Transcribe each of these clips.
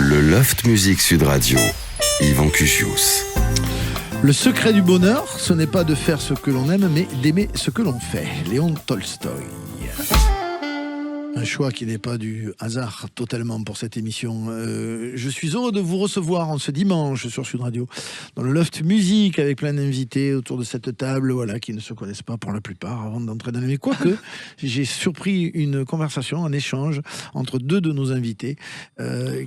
Le Loft Music Sud Radio, Yvan Cugius. Le secret du bonheur, ce n'est pas de faire ce que l'on aime, mais d'aimer ce que l'on fait. Léon Tolstoï. Un choix qui n'est pas du hasard totalement pour cette émission. Je suis heureux de vous recevoir en ce dimanche sur Sud Radio, dans le Loft Music, avec plein d'invités autour de cette table, voilà, qui ne se connaissent pas pour la plupart avant d'entrer dans les... Mais quoique, j'ai surpris une conversation, un échange entre deux de nos invités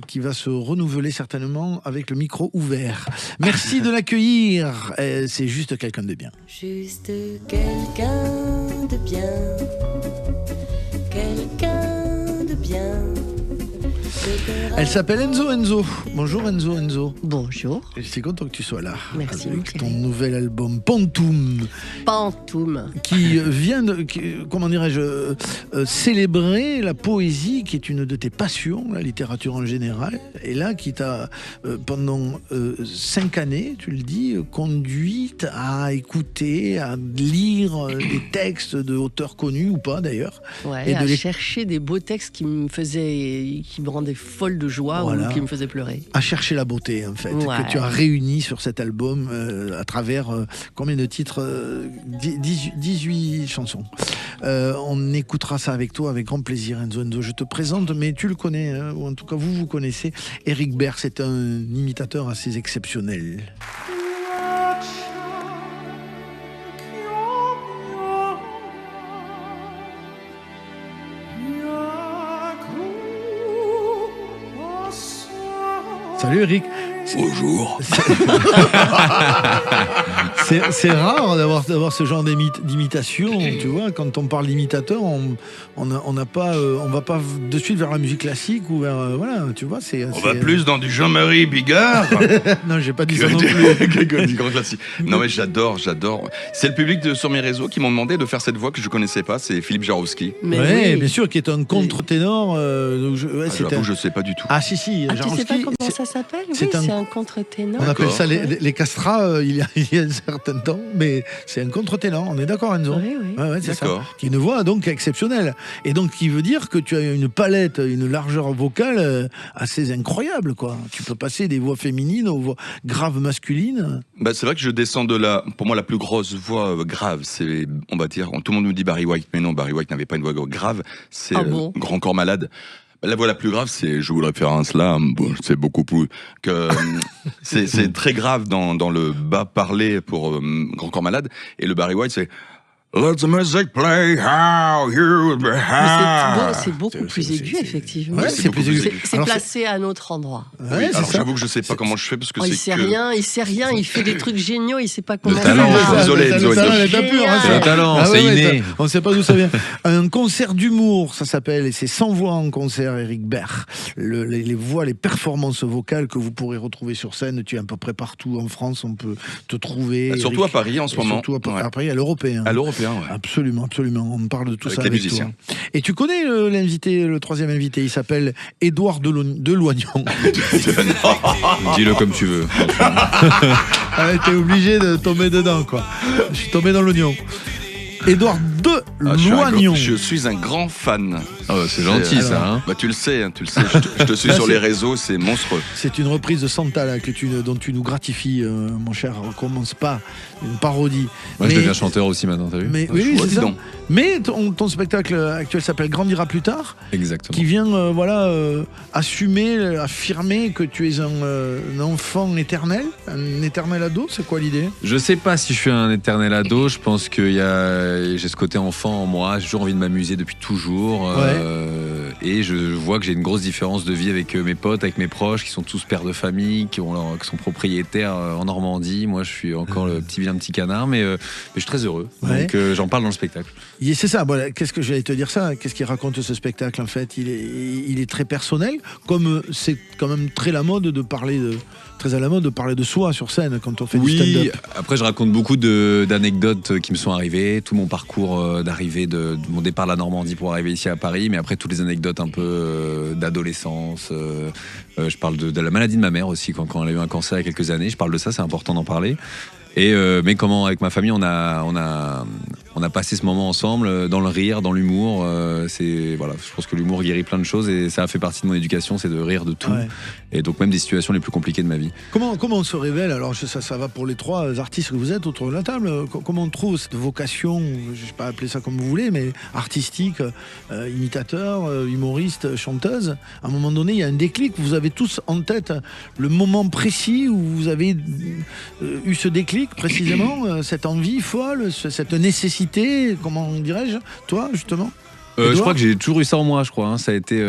qui va se renouveler certainement avec le micro ouvert. Merci de l'accueillir. C'est juste quelqu'un de bien. Juste quelqu'un de bien. Quelqu'un de bien. Elle s'appelle Enzo. Bonjour Enzo. Bonjour. Je suis content que tu sois là. Merci. Avec ton nouvel album Pantoum. Qui vient de, comment dirais-je, célébrer la poésie qui est une de tes passions, la littérature en général. Et là, qui t'a, pendant 5 années, tu le dis, conduite à écouter, à lire des textes d'auteurs connus ou pas d'ailleurs. Ouais, et à chercher des beaux textes qui me rendaient folle de joie, voilà, ou qui me faisaient pleurer. À chercher la beauté, en fait, ouais, que tu as réuni sur cet album à travers combien de titres 18 chansons. On écoutera ça avec toi avec grand plaisir, Enzo. Je te présente, mais tu le connais, hein, ou en tout cas vous connaissez. Éric Bert, c'est un imitateur assez exceptionnel. Salut Eric. Bonjour. C'est rare d'avoir ce genre d'imitation, tu vois. Quand on parle d'imitateur, on va pas de suite vers la musique classique ou vers voilà, tu vois. On va plus dans du Jean-Marie Bigard. Non, j'ai pas dit ça non plus. Du grand classique. Non mais j'adore. C'est le public sur mes réseaux qui m'ont demandé de faire cette voix que je connaissais pas. C'est Philippe Jarowski. Oui, bien sûr, qui est un contre-ténor. Je sais pas du tout. Ah si. Tu sais pas comment ça s'appelle? Oui, c'est un contre-ténor. On appelle ça les castrats il y a un certain temps, mais c'est un contre-ténor. On est d'accord, Enzo? Oui. Ouais, c'est ça. Qui est une voix donc exceptionnelle. Et donc qui veut dire que tu as une palette, une largeur vocale assez incroyable, quoi. Tu peux passer des voix féminines aux voix graves masculines. Bah, c'est vrai que je descends pour moi, la plus grosse voix grave, c'est, on va dire, tout le monde nous dit Barry White, mais non, Barry White n'avait pas une voix grave. C'est Grand Corps Malade. La voix la plus grave, c'est je voudrais faire un slam. Bon, c'est beaucoup plus que c'est très grave dans le bas parlé pour Grand Corps Malade. Et le Barry White, c'est Let the music play how you behave. C'est beaucoup plus aigu, effectivement. Ouais, c'est plus aigu. C'est placé à un autre endroit. Ouais, alors j'avoue que je sais pas comment je fais parce que il sait rien, il fait des trucs géniaux, il sait pas comment. Le talent, désolé. C'est un talent, c'est inné. On sait pas d'où ça vient. Un concert d'humour, ça s'appelle, et c'est 100 voix en concert, Éric Bert. Les voix, les performances vocales que vous pourrez retrouver sur scène, tu es à peu près partout en France, on peut te trouver. Surtout à Paris en ce moment. Surtout à Paris, à l'Européen. À l'Européen. Ouais. Absolument. On parle de tout avec ça les avec musiciens. toi. Et tu connais l'invité, le troisième invité, il s'appelle Édouard Deloignon. Dis-le comme tu veux. T'es obligé de tomber dedans, quoi. Je suis tombé dans l'oignon. Édouard Deloignon. Je suis un grand fan. Oh, c'est gentil ça. Hein. Bah, tu le sais. Je te suis là, sur les réseaux, c'est monstrueux. C'est une reprise de Santa là, dont tu nous gratifies, mon cher. Commence pas une parodie. Moi, je deviens chanteur aussi maintenant, t'as vu? Oui, c'est ça. Mais ton spectacle actuel s'appelle Grandira plus tard. Exactement. Qui vient, affirmer que tu es un enfant éternel, un éternel ado. C'est quoi l'idée? Je sais pas si je suis un éternel ado. Je pense que j'ai ce côté enfant en moi. J'ai toujours envie de m'amuser depuis toujours. Et je vois que j'ai une grosse différence de vie avec mes potes, avec mes proches, qui sont tous pères de famille, qui sont propriétaires en Normandie. Moi, je suis encore le petit canard, mais je suis très heureux. Ouais. Donc, j'en parle dans le spectacle. C'est ça. Voilà. Qu'est-ce que j'allais te dire ça? Qu'est-ce qu'il raconte ce spectacle? En fait, il est très personnel, comme c'est quand même très à la mode de parler de soi sur scène quand on fait du stand-up. Après, je raconte beaucoup d'anecdotes qui me sont arrivées, tout mon parcours d'arrivée, de mon départ de la Normandie pour arriver ici à Paris, mais après toutes les anecdotes un peu d'adolescence. Je parle de la maladie de ma mère aussi, quand elle a eu un cancer il y a quelques années. Je parle de ça, c'est important d'en parler. Mais comment, avec ma famille, on a on a passé ce moment ensemble, dans le rire, dans l'humour. Je pense que l'humour guérit plein de choses et ça a fait partie de mon éducation, c'est de rire de tout. Ouais. Et donc même des situations les plus compliquées de ma vie. Comment on se révèle, alors ça va pour les trois artistes que vous êtes autour de la table, comment on trouve cette vocation, je ne sais pas appeler ça comme vous voulez, mais artistique, imitateur, humoriste, chanteuse. À un moment donné, il y a un déclic, vous avez tous en tête le moment précis où vous avez eu ce déclic précisément, cette envie folle, cette nécessité, comment dirais-je, toi justement? Je crois que j'ai toujours eu ça en moi, je crois. Ça a été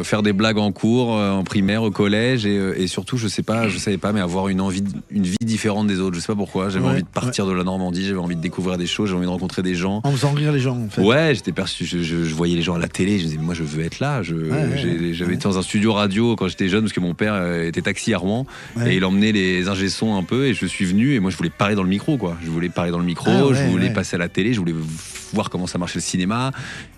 faire des blagues en cours, en primaire, au collège, et surtout, je savais pas, mais avoir une vie différente des autres. Je sais pas pourquoi. J'avais envie de partir de la Normandie, j'avais envie de découvrir des choses, j'avais envie de rencontrer des gens. En faisant rire les gens, en fait. Ouais, j'étais perçu. Je voyais les gens à la télé, je me disais, moi, je veux être là. J'avais été dans un studio radio quand j'étais jeune, parce que mon père était taxi à Rouen, et il emmenait les ingé-sons un peu, et je suis venu, et moi, je voulais parler dans le micro, quoi. Je voulais parler dans le micro, je voulais passer à la télé, je voulais voir comment ça marchait le cinéma.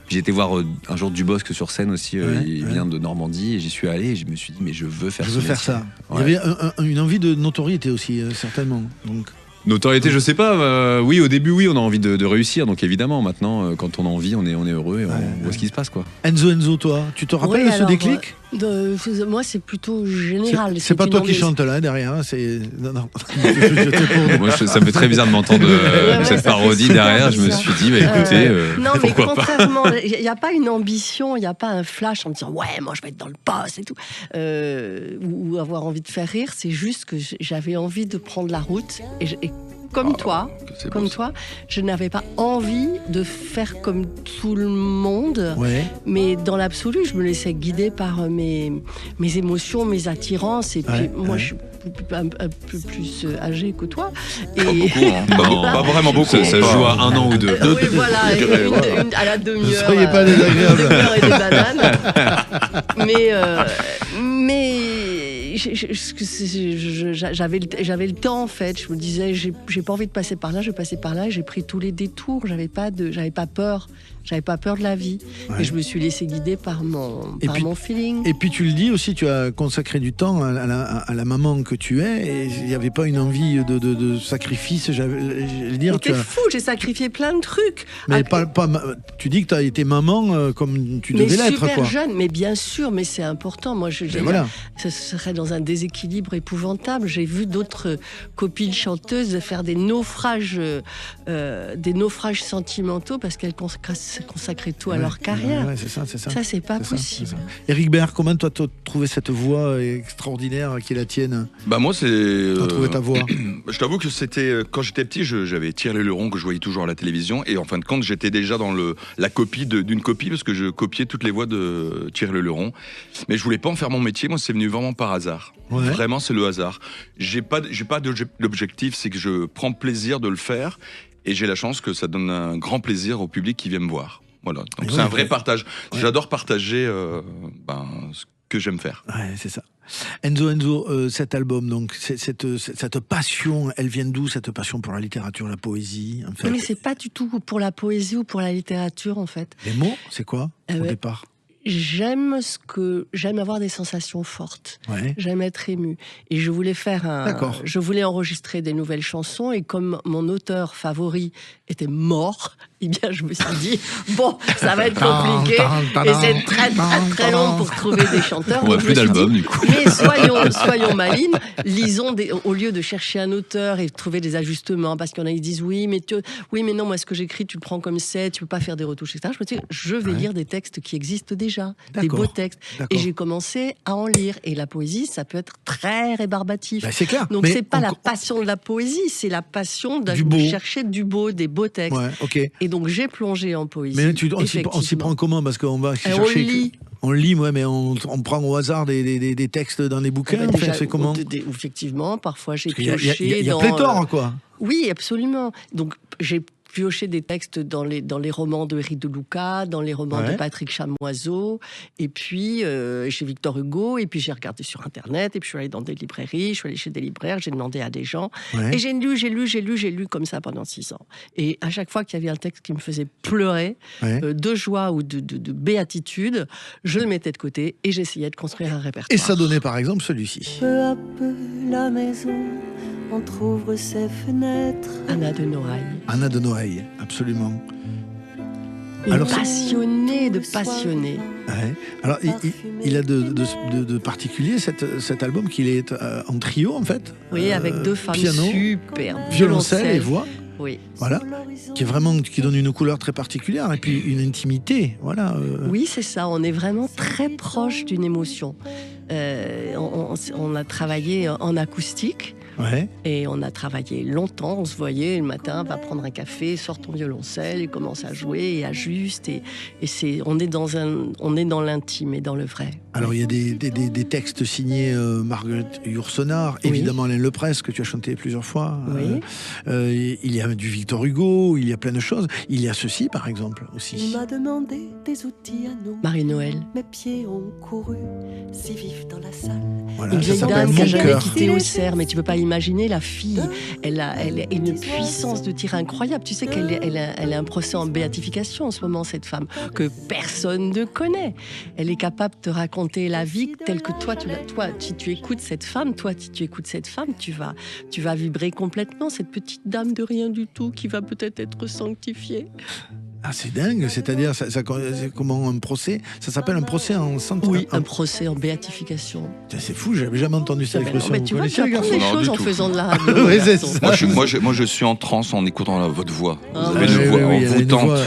J'ai été voir un jour Dubosc sur scène aussi, il vient de Normandie, et j'y suis allé et je me suis dit mais je veux faire ça. Ouais. Il y avait une envie de notoriété aussi, certainement. Donc. Notoriété, je sais pas. Oui, au début, oui, on a envie de réussir. Donc évidemment, maintenant, quand on a envie, on est heureux et on voit ce qui se passe, quoi. Enzo, toi, tu te rappelles de ce déclic? Moi, c'est plutôt général. C'est pas toi qui chante là derrière. Hein, c'est non. Moi, ça me fait très bizarre de m'entendre cette parodie derrière. Je me suis dit, écoutez, non, mais contrairement, il n'y a pas une ambition, il n'y a pas un flash en me disant ouais, moi je vais être dans le poste et tout, ou avoir envie de faire rire. C'est juste que j'avais envie de prendre la route et comme toi, je n'avais pas envie de faire comme tout le monde, mais dans l'absolu, je me laissais guider par mes émotions, mes attirances, et puis moi, je suis un peu plus âgée que toi. Et... Pas beaucoup, hein. Pas vraiment beaucoup. Ça joue à 1 an ou 2. Oui, voilà, à la demi-heure. Ne soyez pas désagréable. Demi-heure et des bananes. Mais j'avais le temps en fait. Je me disais, j'ai pas envie de passer par là. Je passais par là. J'ai pris tous les détours. J'avais pas peur. J'avais pas peur de la vie. Et je me suis laissé guider par mon feeling. Et puis tu le dis aussi, tu as consacré du temps à la maman que tu es. Et il n'y avait pas une envie de sacrifice. J'allais dire. T'es fou. J'ai sacrifié plein de trucs. Mais tu dis que tu as été maman comme tu devais l'être, quoi. Super jeune. Mais bien sûr. Mais c'est important. Moi, ça serait dans un déséquilibre épouvantable. J'ai vu d'autres copines chanteuses faire des naufrages sentimentaux parce qu'elles consacraient tout à leur carrière. C'est ça. Ça, c'est pas possible. Éric Baird, comment toi tu as trouvé cette voix extraordinaire qui est la tienne? Moi, c'est. Tu as trouvé ta voix? Je t'avoue que c'était quand j'étais petit, j'avais Thierry Leron que je voyais toujours à la télévision, et en fin de compte, j'étais déjà dans la copie d'une copie parce que je copiais toutes les voix de Thierry Leron. Mais je voulais pas en faire mon métier. Moi, c'est venu vraiment par hasard. Vraiment, c'est le hasard. J'ai pas d'objectif, c'est que je prends plaisir de le faire. Et j'ai la chance que ça donne un grand plaisir au public qui vient me voir. Voilà. Donc c'est un vrai partage. J'adore partager ce que j'aime faire. Ouais, c'est ça. Enzo, cet album, donc cette passion, elle vient d'où, cette passion pour la littérature, la poésie, en fait? Mais c'est pas du tout pour la poésie ou pour la littérature, en fait. Les mots, c'est quoi au départ? J'aime avoir des sensations fortes. J'aime être ému. Et je voulais je voulais enregistrer des nouvelles chansons, et comme mon auteur favori était mort, eh bien, je me suis dit, bon, ça va être compliqué, et c'est très, très, très long pour trouver des chanteurs. On n'a plus d'album, du coup. Mais soyons malines, lisons au lieu de chercher un auteur et trouver des ajustements, parce qu'il y en a qui disent, oui, mais non, moi, ce que j'écris, tu le prends comme c'est, tu peux pas faire des retouches, etc. Je me suis dit, je vais lire des textes qui existent déjà, des beaux textes. Et j'ai commencé à en lire. Et la poésie, ça peut être très rébarbatif. C'est clair. Donc, c'est pas la passion de la poésie, c'est la passion de chercher du beau, des beaux textes. Et donc, j'ai plongé en poésie. Mais on s'y prend comment? Parce qu'on va chercher. On lit, mais on prend au hasard des textes dans les bouquins. C'est comment? Effectivement, parfois j'ai pioché. Il y a pléthore, quoi. Oui, absolument. Donc, j'ai pioché des textes dans les romans de Éric de Luca, dans les romans de Patrick Chamoiseau, et puis chez Victor Hugo, et puis j'ai regardé sur Internet, et puis je suis allée dans des librairies, je suis allée chez des libraires, j'ai demandé à des gens, et j'ai lu comme ça pendant 6 ans. Et à chaque fois qu'il y avait un texte qui me faisait pleurer, de joie ou de béatitude, je le mettais de côté et j'essayais de construire un répertoire. Et ça donnait par exemple celui-ci. Peu à peu, la maison entr'ouvre ses fenêtres. Anna de Noailles. Anna de Noailles, absolument. Alors, passionnée de passionnés. Ouais. Alors, il a de particulier cet album qu'il est en trio, en fait. Oui, avec deux femmes piano, superbes. Violoncelle et voix. Oui. Voilà. Qui donne une couleur très particulière et puis une intimité. Voilà. Oui, c'est ça. On est vraiment très proche d'une émotion. On a travaillé en acoustique. Ouais. Et on a travaillé longtemps, on se voyait le matin, va prendre un café, sort ton violoncelle et commence à jouer et ajuste. Et on est dans l'intime et dans le vrai. Alors il y a des textes signés Marguerite Yourcenar, oui. évidemment Alain Leprest que tu as chanté plusieurs fois. Oui. Il y a du Victor Hugo, il y a plein de choses. Il y a ceci par exemple aussi. Il m'a demandé des outils à nous. Marie-Noël. Mes pieds ont couru si vifs dans la salle. Voilà, Une ça vieille s'appelle dame qui Mon a jamais cœur. quitté Auxerre, mais tu peux pas imaginer la fille. Elle a une puissance de tir incroyable. Tu sais qu'elle a un procès en béatification en ce moment, cette femme, que personne ne connaît. Elle est capable de te raconter la vie telle que toi, si tu écoutes cette femme, tu vas vibrer complètement, cette petite dame de rien du tout qui va peut-être être sanctifiée. Ah, c'est dingue, c'est-à-dire, c'est comment un procès, ça s'appelle un procès en santé. Oui, un procès en béatification. C'est fou, j'avais jamais entendu cette expression. Mais tu vois, tu apprends des choses en faisant de la radio. Oui, c'est garçon. ça. Moi, je suis en transe en écoutant votre voix. Vous Ah, avez une voix envoûtante.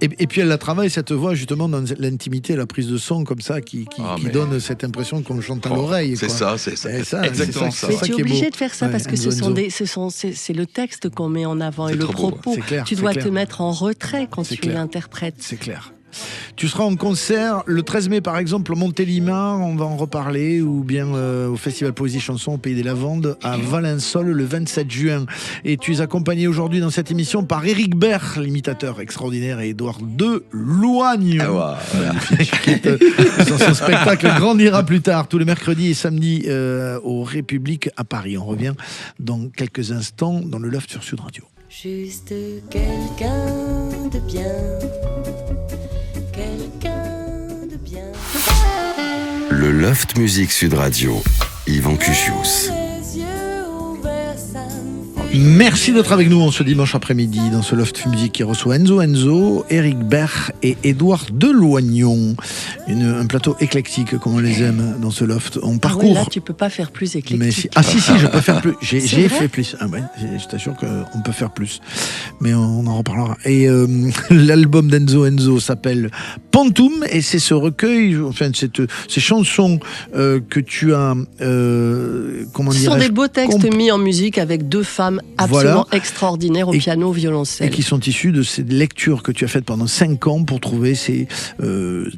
Et puis elle la travaille, cette voix, justement, dans l'intimité, la prise de son, comme ça, qui donne cette impression qu'on chante à l'oreille. C'est quoi. c'est ça. C'est ça, Exactement c'est ça. Mais ça tu es qui est obligé beau. de faire ça parce que c'est le texte qu'on met en avant et le trop beau. propos. C'est clair, Tu c'est dois clair. te mettre en retrait quand C'est tu clair. l'interprètes. C'est clair. Tu seras en concert le 13 mai, par exemple, au Montélimar, on va en reparler, ou bien au Festival Poésie Chanson au Pays des Lavandes, à Valençol, le 27 juin. Et tu es accompagné aujourd'hui dans cette émission par Éric Baird, l'imitateur extraordinaire, et Édouard Deloignon. Ah ouais, Sur son spectacle grandira plus tard, tous les mercredis et samedis au République à Paris. On revient dans quelques instants dans le Loft sur Sud Radio. Juste quelqu'un de bien. Quelqu'un de bien. Le Loft Musique Sud Radio. Yvan Cuchius. Les yeux ouverts, ça me fait Merci d'être avec nous en ce dimanche après-midi dans ce Loft Musique qui reçoit Enzo, Éric Baird et Édouard Deloignon. Un plateau éclectique comme on les aime dans ce Loft. On parcourt. Ah ouais, là, tu peux pas faire plus éclectique. Mais si, je peux faire plus. J'ai vrai fait plus. Ah ouais, je t'assure qu'on peut faire plus. Mais on en reparlera. Et l'album d'Enzo s'appelle Pantoum et c'est ce recueil, enfin ces chansons que tu as, comment Ce dirais-je, sont des beaux textes mis en musique avec deux femmes absolument extraordinaires au piano, au violoncelle. et qui sont issus de ces lectures que tu as faites pendant 5 ans pour trouver ces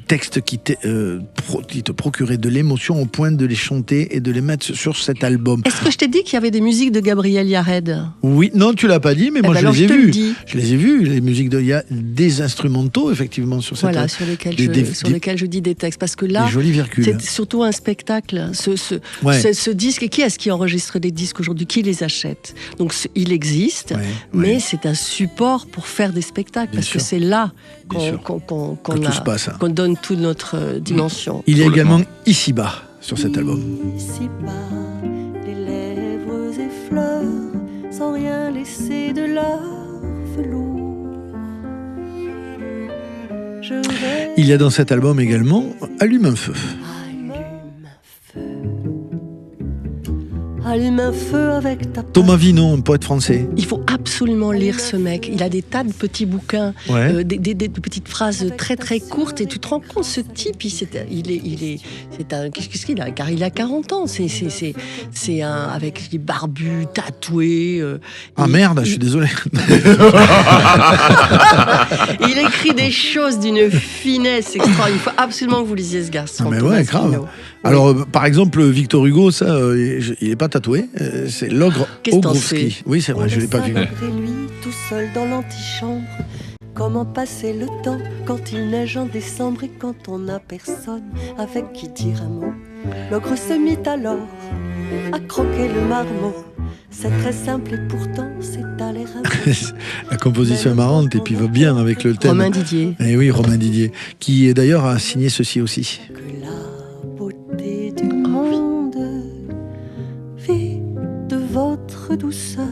textes qui te procuraient de l'émotion au point de les chanter et de les mettre sur cet album. Est-ce que je t'ai dit qu'il y avait des musiques de Gabriel Yared? Oui, non, tu l'as pas dit, mais Eh moi ben je alors, les ai je te le vus. dis. Je les ai vus, les musiques il y a des instrumentaux effectivement sur cette Voilà, sur lesquels je dis des textes. Parce que là, des jolis virgules. c'est surtout un spectacle. Ce disque, qui est-ce qui enregistre des disques aujourd'hui? Qui les achète? Donc il existe, Ouais, mais ouais. c'est un support pour faire des spectacles. Bien Parce sûr. que c'est là Bien sûr. qu'on Que tout se passe. qu'on donne toute notre dimension. Il y a Complètement. également Ici-bas sur cet album. ici bas, les lèvres effleurent sans rien laisser de leur velours. Je vais Il y a dans cet album également Allume un feu. allume un feu avec ta Thomas Vinon, un poète français. Il faut absolument lire ce mec. Il a des tas de petits bouquins, Ouais. des petites phrases très très courtes, et tu te rends compte, ce type, qu'est-ce qu'il a? Car il a 40 ans. C'est un avec des barbus, tatoués. Ah merde, je suis désolé. Il écrit des choses d'une finesse extraordinaire. Il faut absolument que vous lisiez ce garçon. Ah, mais Thomas ouais, grave. Vinon. Alors, par exemple, Victor Hugo, ça, il est pas tatoué. C'est l'ogre Qu'est-ce que t'en Ogrovski. Oui, c'est vrai, je l'ai pas vu. Malgré lui, tout seul dans l'antichambre. Comment passer le temps quand il neige en décembre et quand on n'a personne avec qui dire un mot? L'ogre se mit alors à croquer le marmot. C'est très simple et pourtant c'est à l'air un peu. La composition est marrante et puis va bien avec le thème. Romain Didier. Eh oui, Romain Didier, qui d'ailleurs a signé ceci aussi. Que la beauté du monde vit de votre douceur.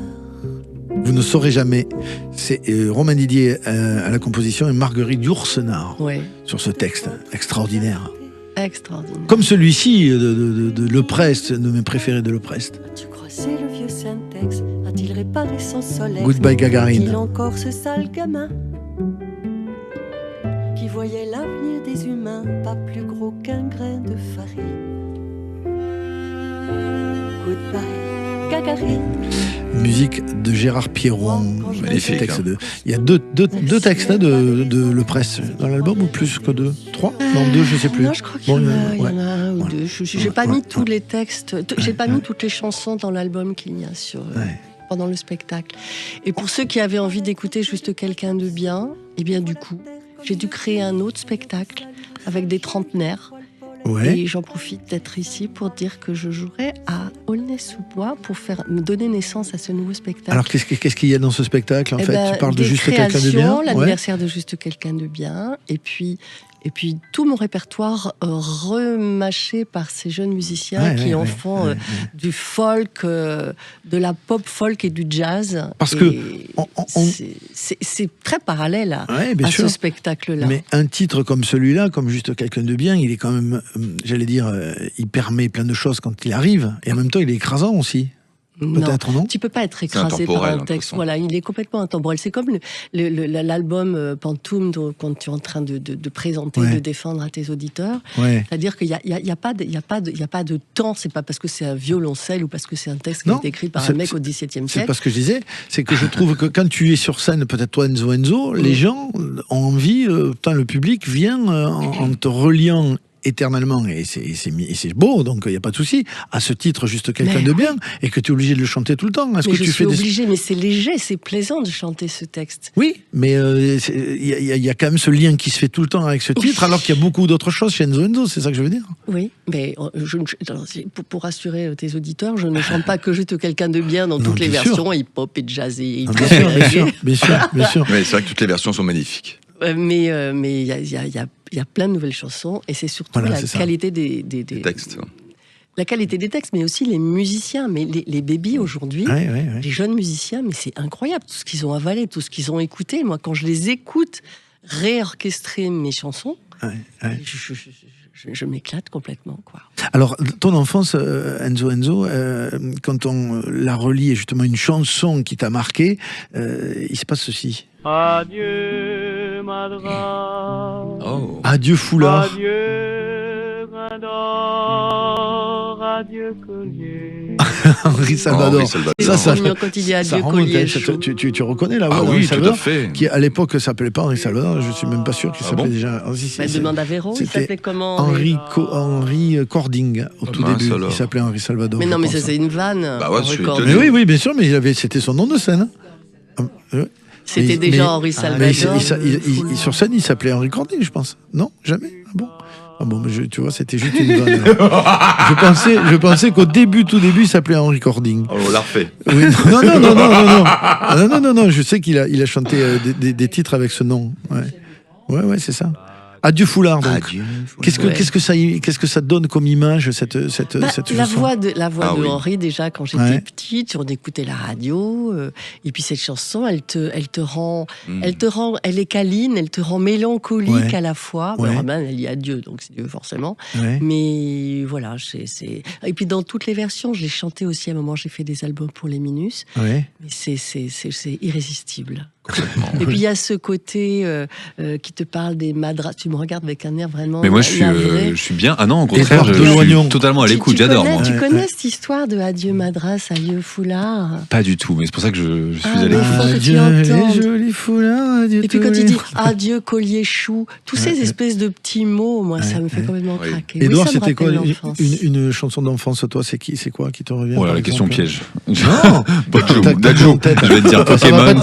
Vous ne saurez jamais. C'est Romain Didier à la composition et Marguerite Yourcenar sur ce texte extraordinaire. Extraordinaire. Comme celui-ci de Leprest, de mes préférés de Leprest. As-tu croisé le vieux Syntex? A-t-il réparé son soleil? Goodbye Gagarine. Est-il encore ce sale gamin qui voyait l'avenir des humains pas plus gros qu'un grain de farine? Goodbye Gagarine. Musique de Gérard Pierron. Magnifique. Il y a deux textes de Leprest dans l'album, ou plus que deux? 3? Non, 2, je sais plus. Non, je crois qu'il y en a un ou deux. J'ai pas mis tous les textes, j'ai pas mis toutes les chansons dans l'album qu'il y a pendant le spectacle. Et pour ceux qui avaient envie d'écouter juste quelqu'un de bien, eh bien du coup, j'ai dû créer un autre spectacle avec des trentenaires. Et j'en profite d'être ici pour dire que je jouerai à Aulnay-sous-Bois pour me donner naissance à ce nouveau spectacle. Alors qu'est-ce qu'il y a dans ce spectacle en fait? Tu parles de Juste quelqu'un de bien, l'anniversaire de Juste quelqu'un de bien, et puis tout mon répertoire remâché par ces jeunes musiciens qui en font du folk, de la pop folk et du jazz. Parce que c'est très parallèle à ce spectacle-là. Mais un titre comme celui-là, comme Juste quelqu'un de bien, il est quand même, j'allais dire, il permet plein de choses quand il arrive, et en même temps il est écrasant aussi. Peut-être, non, tu peux pas être écrasé par un texte. Voilà, il est complètement intemporel. C'est comme l'album Pantoum quand tu es en train de présenter, de défendre à tes auditeurs. C'est-à-dire qu'il y a pas de temps. C'est pas parce que c'est un violoncelle ou parce que c'est un texte qui est écrit par un mec au XVIIe siècle. C'est pas ce que je disais. C'est que je trouve que quand tu es sur scène, peut-être toi Enzo, les gens ont envie. Le public vient en te reliant éternellement, et c'est beau, donc il n'y a pas de souci, à ce titre Juste quelqu'un de bien, et que tu es obligé de le chanter tout le temps. Mais je suis obligé, mais c'est léger, c'est plaisant de chanter ce texte. Oui, mais il y a quand même ce lien qui se fait tout le temps avec ce titre, alors qu'il y a beaucoup d'autres choses chez Enzo, c'est ça que je veux dire. Oui, mais pour rassurer tes auditeurs, je ne chante pas que Juste quelqu'un de bien dans toutes les versions, hip-hop et jazz et bien sûr. Ouais, c'est vrai que toutes les versions sont magnifiques. Mais il y a plein de nouvelles chansons, et c'est surtout qualité des textes. La qualité des textes, mais aussi les musiciens. Mais les babies aujourd'hui, les jeunes musiciens, mais c'est incroyable tout ce qu'ils ont avalé, tout ce qu'ils ont écouté. Moi, quand je les écoute réorchestrer mes chansons, je m'éclate complètement, quoi. Alors, ton enfance, Enzo, quand on la relie, et justement une chanson qui t'a marqué, il se passe ceci. Adieu, Madras. Oh. Adieu, Foulard. Adieu, Mador. Adieu, Collier. Henri Salvador. Ça, quand il dit Adieu, Collier. Tu reconnais la voix d'Henri Salvador, qui à l'époque s'appelait pas Henri Salvador, je suis même pas sûr qu'il s'appelait déjà. Demande à Véro, il s'appelait comment? Henri Cording, au tout début. Il s'appelait Henri Salvador. Mais non, mais c'est une vanne. Mais oui, bien sûr, mais c'était son nom de scène. C'était déjà Henri Salvador. Sur scène, il s'appelait Henri Cording, je pense. Non, jamais. Ah bon, tu vois, c'était juste une vanne. Je pensais qu'au tout début, il s'appelait Henri Cording. Oh, on l'a refait. Oui, non. Je sais qu'il a chanté des titres avec ce nom. Ouais, c'est ça. Adieu Foulard, donc. Adieu, qu'est-ce que ça donne comme image, cette chanson? La voix de Henri, déjà, quand j'étais petite, on écoutait la radio, et puis cette chanson, elle te rend, elle est câline, elle te rend mélancolique à la fois. Alors, elle dit adieu, donc c'est Dieu forcément. Mais voilà, et puis dans toutes les versions, je l'ai chanté aussi à un moment, j'ai fait des albums pour les Minus. Mais c'est irrésistible. Et puis il y a ce côté qui te parle des madras. Tu me regardes avec un air vraiment. Mais moi je suis bien. Ah non, au contraire, je suis totalement à l'écoute. J'adore. Tu connais cette histoire de Adieu Madras, adieu Foulard? Pas du tout, mais c'est pour ça que je suis à l'écoute. Adieu les jolis foulards. Et puis quand il dit adieu collier chou, tous ces espèces de petits mots, moi ça me fait complètement craquer. Edouard, c'était quoi une chanson d'enfance? Toi, c'est quoi qui te revient? Voilà, la question piège. Non, Dajou. Je vais te dire Pokémon.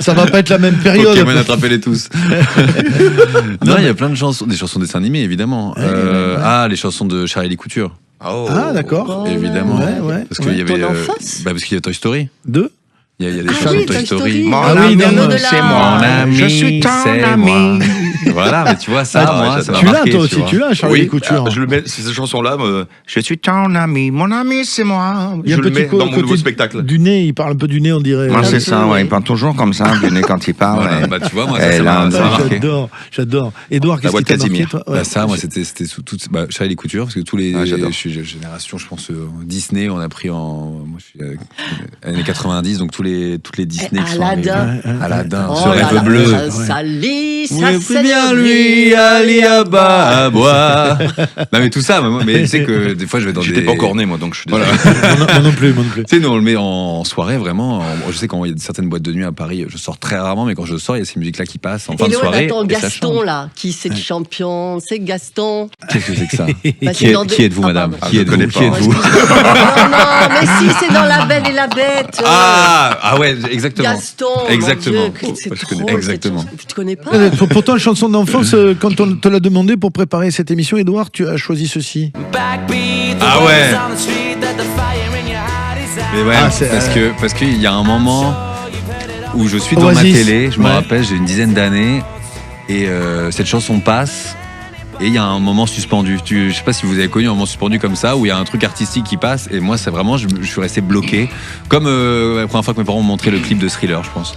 Ça va pas être la même période. Pokémon, attrapez-les tous. Non, il y a plein de chansons, des chansons dessins animés évidemment. Les chansons de Charlie Couture. Ah d'accord. Évidemment. Ouais. Parce qu'il y avait parce qu'il y a Toy Story. 2. Il y a des chats dans Toy Story. Mon ami, c'est mon ami. Je suis ton ami. Voilà, mais tu vois, ça, moi, ça m'a Tu l'as, marqué, toi aussi, tu l'as, Charlie Couture. Je le mets, ces chansons-là, je suis ton ami, mon ami, c'est moi. Il y a Je un le petit mets dans mon nouveau côté spectacle. du nez, il parle un peu du nez, on dirait. Moi, c'est ça, ouais. Il parle toujours comme ça, du nez quand il parle. Voilà, ouais. bah, tu vois, moi, Et ça là, m'a marqué. J'adore. Édouard, qu'est-ce voix qui de t'a marqué, Casimir. toi? Bah, ça, moi, c'était sous toutes. Bah, Charlie Couture, parce que tous les. j'adore. Je suis génération, je pense, Disney, on a pris en. Moi, je suis années 90, donc toutes les Disney qui sont arrivés. Aladdin, ce rêve bleu. Ça lit, Oui, ça c'est bien lui, Ali Abba à boire. Non, mais tout ça, mais tu sais que des fois, je vais dans J'étais des. pas encore né, moi, donc je suis Voilà. Moi non plus. Tu sais, nous on le met en soirée vraiment. Je sais quand il y a certaines boîtes de nuit à Paris, je sors très rarement, mais quand je sors, il y a ces musiques-là qui passent en fin de soirée. Attends, et ça Gaston chante. là, qui c'est le champion? C'est Gaston. Qu'est-ce que c'est que ça Bah, Qui c'est dans qui êtes-vous, madame pardon. Qui je êtes-vous connais Qui pas. êtes-vous Non, mais si, c'est dans La Belle et la Bête. Ah ouais, exactement. Gaston. Exactement. Mon Dieu, c'est Je connais drôle, exactement. Tu connais pas? Pourtant, une chanson d'enfance, quand on te l'a demandé pour préparer cette émission, Édouard, tu as choisi ceci. Ah ouais. Mais ouais, Ah, c'est- parce qu'il y a un moment où je suis devant ma Oasis. télé, je me Ouais. rappelle, j'ai une dizaine d'années, et cette chanson passe, et il y a un moment suspendu. Je sais pas si vous avez connu un moment suspendu comme ça, où il y a un truc artistique qui passe, et moi, c'est vraiment, je suis resté bloqué. Comme la première fois que mes parents m'ont montré le clip de Thriller, je pense.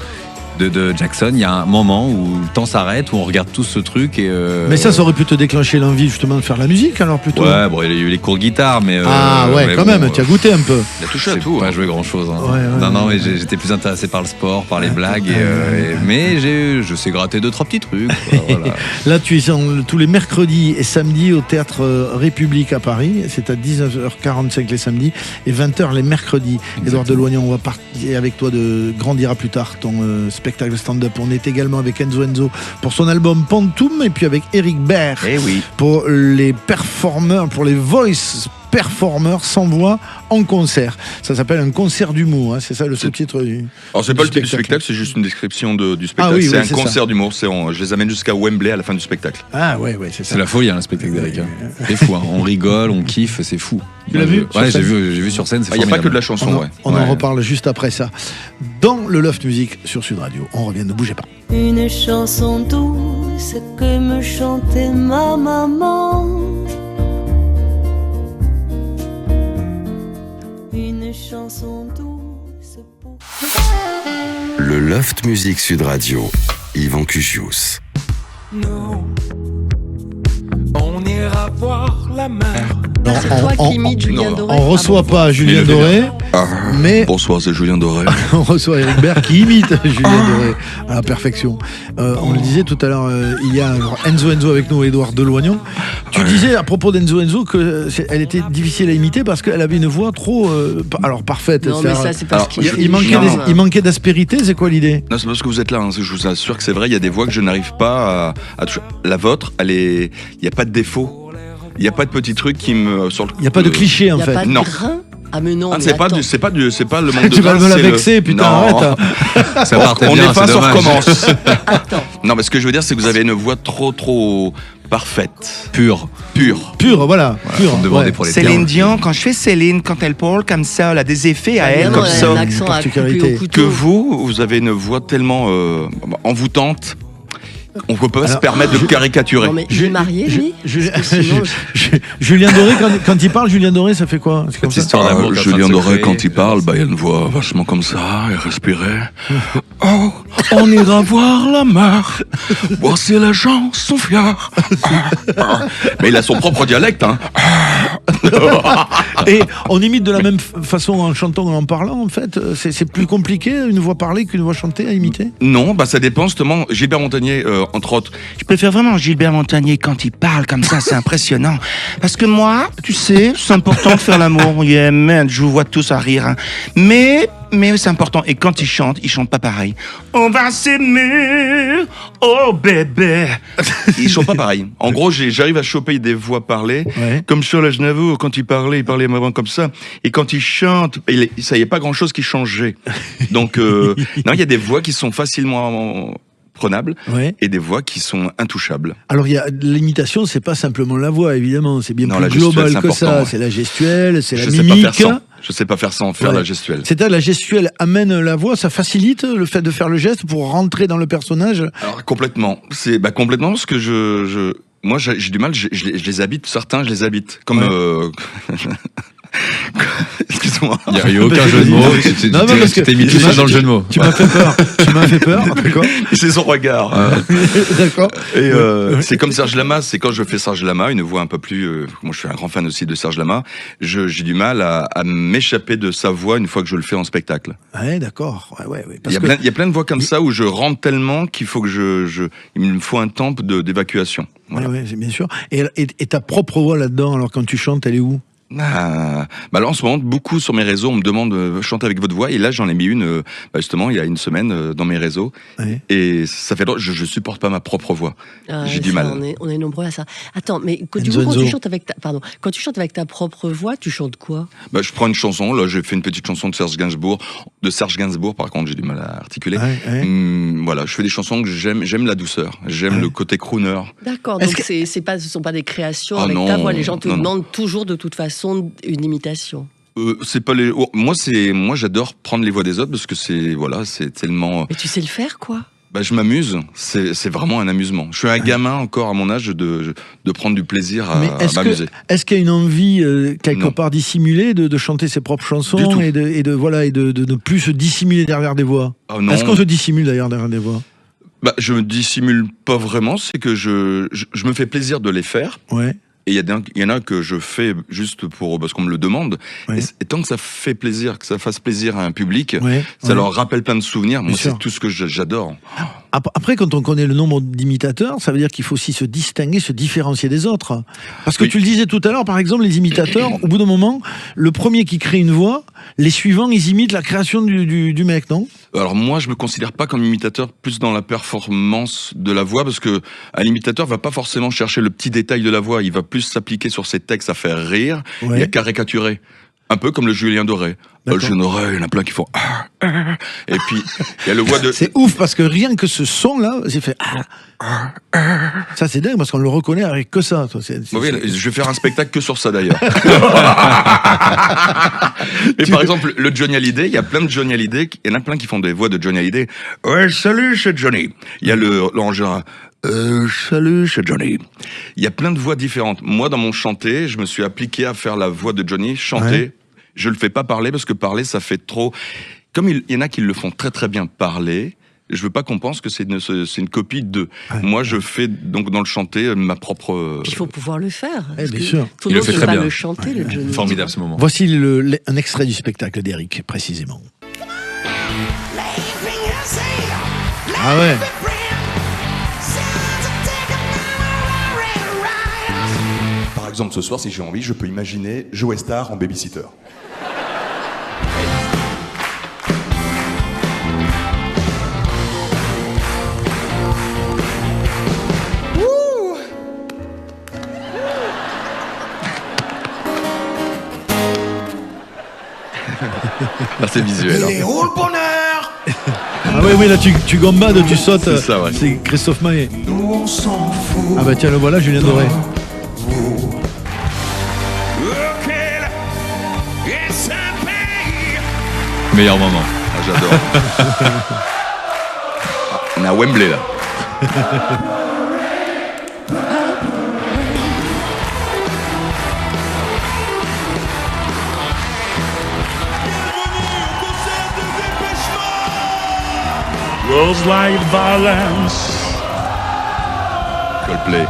De Jackson, il y a un moment où le temps s'arrête, où on regarde tout ce truc et. Mais ça aurait pu te déclencher l'envie justement de faire de la musique alors plutôt. Ouais, bon, il y a eu les cours de guitare, mais. Ah ouais, mais quand bon, même, tu as goûté un peu. Il a touché à j'ai tout. pas hein. joué grand chose. Ouais, non, mais j'étais plus intéressé par le sport, par les blagues, mais je sais gratter 2-3 petits trucs. Voilà. Là, tu es tous les mercredis et samedis au Théâtre République à Paris. C'est à 19h45 les samedis et 20h les mercredis. Édouard Deloignan, on va partir avec toi de Grandira plus tard, ton spectacle stand-up. On est également avec Enzo pour son album Pantoum et puis avec Eric Baird Eh oui. pour les performeurs, pour les voice performeurs sans voix en concert. Ça s'appelle un concert d'humour, hein, c'est ça le sous-titre du. Alors, c'est pas le du titre du spectacle, c'est juste une description du spectacle. Ah oui, c'est oui, un c'est concert d'humour. Je les amène jusqu'à Wembley à la fin du spectacle. Ah ouais, c'est ça. C'est la folie, hein, le spectacle d'Eric. C'est fou, hein. On rigole, on kiffe, c'est fou. Tu l'as vu sur Ouais, scène j'ai vu sur scène. Il n'y a pas que de la chanson, On en, ouais. on en Ouais. reparle juste après ça. Dans le Loft Music sur Sud Radio. On revient, ne bougez pas. Une chanson douce que me chantait ma maman. Une chanson douce pour... Le Loft Music Sud Radio. Yvan Cugius. Nous, on ira voir la mer. Non, C'est toi qui imites Julien non, Doré. On reçoit pas Julien Doré, mais Bonsoir, c'est Julien Doré. on reçoit Eric Baird qui imite Julien Doré à la perfection. On le disait tout à l'heure, il y a Enzo avec nous, Édouard Deloignan. Tu disais à propos d'Enzo que elle était difficile à imiter parce qu'elle avait une voix trop alors parfaite. Non, mais C'est-à-dire, ça, c'est parce alors, qu'il il manquait d'aspérité, c'est quoi l'idée? Non, c'est parce que vous êtes là. Hein. Je vous assure que c'est vrai. Il y a des voix que je n'arrive pas à toucher. La vôtre, il n'y a pas de défaut. Il n'y a pas de petits trucs qui me. Il n'y a pas de cliché Il en n'y a fait. pas de Non. grain. Ah, mais non. Ah, mais c'est pas attends. c'est pas le manque de Tu vas grain, me la c'est le- vexer, putain, Non. arrête. Ça partait On bien, est pas c'est sur dommage. recommence. Attends. Non, mais ce que je veux dire, c'est que vous avez une voix trop parfaite, Pur. pure. Pur, voilà. Pur. On me demandait ouais. pour les Céline termes. Dion, quand je fais Céline, quand elle parle comme ça, elle a des effets à elle Non, comme elle a ça. un accent à particularité. couper au Que couteau. vous avez une voix tellement envoûtante, on ne peut pas se Alors, permettre de caricaturer. Non, mais il est marié, lui Julien, Parce que sinon, Julien Doré, quand il parle, Julien Doré, ça fait quoi? C'est comme Cette ça histoire d'amour. Julien Doré, quand il parle, il a une voix vachement comme ça, et respirer. Oh, on ira voir la mer, voir si les gens sont fiers. Mais il a son propre dialecte, hein. Et on imite de la même façon en chantant et en parlant, en fait. C'est plus compliqué une voix parlée qu'une voix chantée à imiter? Non, ça dépend justement. Gilbert Montagnier, entre autres. Je préfère vraiment Gilbert Montagnier quand il parle comme ça, c'est impressionnant. Parce que moi, tu sais, c'est important de faire l'amour. Yeah, man, je vous vois tous à rire. Hein. Mais c'est important. Et quand il chante pas pareil. On va s'aimer, oh bébé. Ils sont pas pareils. En gros, j'arrive à choper des voix parlées. Ouais. Comme Charles Aznavour, quand il parlait vraiment comme ça. Et quand il chante, ça y est pas grand chose qui changeait. Donc, non, il y a des voix qui sont facilement prenables Ouais. et des voix qui sont intouchables. Alors, il y a l'imitation, c'est pas simplement la voix, évidemment. C'est bien Non, la plus gestuelle, global c'est que ça. important, ouais. C'est la gestuelle, c'est la Je sais pas mimique. faire sans. Je sais pas faire sans faire la gestuelle. C'est-à-dire la gestuelle amène la voix, ça facilite le fait de faire le geste pour rentrer dans le personnage. Alors complètement. C'est complètement parce que moi j'ai du mal. Je les habite. Certains, je les habite. Comme excuse-moi. Il n'y a aucun jeu de mots. C'était mis tout seul dans le jeu de mots. Tu m'as fait peur. Tu m'as fait peur. D'accord. C'est son regard. D'accord. Et c'est comme Serge Lama. C'est quand je fais Serge Lama, une voix un peu plus. Moi, je suis un grand fan aussi de Serge Lama. J'ai du mal à m'échapper de sa voix une fois que je le fais en spectacle. Ouais, d'accord. Ouais. Il y a plein de voix comme ça où je rentre tellement qu'il faut que il me faut un temps d'évacuation. Voilà. Ouais, bien sûr. Et ta propre voix là-dedans, alors quand tu chantes, elle est où ? Bah là en ce moment beaucoup sur mes réseaux on me demande de chanter avec votre voix et là j'en ai mis une justement il y a une semaine dans mes réseaux et ça fait je supporte pas ma propre voix. J'ai du mal. On est nombreux à ça. Attends, mais quand tu chantes avec ta propre voix, tu chantes quoi ? Bah je prends une chanson, là j'ai fait une petite chanson de Serge Gainsbourg par contre j'ai du mal à articuler. Voilà, je fais des chansons que j'aime la douceur, j'aime le côté crooner. D'accord, donc ce sont pas des créations avec ta voix, les gens te demandent toujours de toute façon une imitation. C'est pas les. Moi j'adore prendre les voix des autres parce que c'est tellement. Mais tu sais le faire quoi ? Bah je m'amuse. C'est vraiment un amusement. Je suis un gamin encore à mon âge de prendre du plaisir à m'amuser. Est-ce qu'il y a une envie quelque part dissimulée de chanter ses propres chansons et de ne plus se dissimuler derrière des voix ? Est-ce qu'on se dissimule d'ailleurs derrière des voix ? Bah je me dissimule pas vraiment. C'est que je me fais plaisir de les faire. Ouais. Et il y en a que je fais juste parce qu'on me le demande. Et tant que ça fait plaisir, que ça fasse plaisir à un public, ça leur rappelle plein de souvenirs. Moi, c'est tout ce que j'adore. Après, quand on connaît le nombre d'imitateurs, ça veut dire qu'il faut aussi se distinguer, se différencier des autres. Parce que tu le disais tout à l'heure, par exemple, les imitateurs, au bout d'un moment, le premier qui crée une voix, les suivants, ils imitent la création du mec, non ? Alors moi, je me considère pas comme imitateur, plus dans la performance de la voix, parce que un imitateur va pas forcément chercher le petit détail de la voix, il va plus s'appliquer sur ses textes à faire rire et à caricaturer. Un peu comme le Julien Doré. Le Julien Doré, il y en a plein qui font et puis il y a le voix de. C'est ouf parce que rien que ce son-là, j'ai fait ça c'est dingue parce qu'on le reconnaît avec que ça. Toi. Oui, je vais faire un spectacle que sur ça d'ailleurs. Mais par exemple, le Johnny Hallyday, il y a plein de Johnny Hallyday, il y en a plein qui font des voix de Johnny Hallyday. Ouais, salut, c'est Johnny. Il y a le Laurent Gérard. Salut, c'est Johnny. Il y a plein de voix différentes. Moi, dans mon chanté, je me suis appliqué à faire la voix de Johnny, chanter. Ouais. Je le fais pas parler parce que parler, ça fait trop. Comme il y en a qui le font très très bien parler, je veux pas qu'on pense que c'est une copie d'eux. Ouais. Moi, je fais donc dans le chanté ma propre. Il faut pouvoir le faire. Bien sûr. Tout le monde ne peut pas le chanter, le Johnny. Formidable ce moment. Voici un extrait du spectacle d'Éric, précisément. Ah ouais. Par exemple, ce soir, si j'ai envie, je peux imaginer Joe Star en babysitter. Là, c'est visuel. Il est où le bonheur? Ah oui, là tu gambades, tu sautes. C'est ça, ouais. C'est Christophe Maé. Nous on s'en fout. Ah bah tiens, le voilà, Julien Doré. Meilleur moment. Ah, j'adore. On est à Wembley là. World's like violence. Coldplay.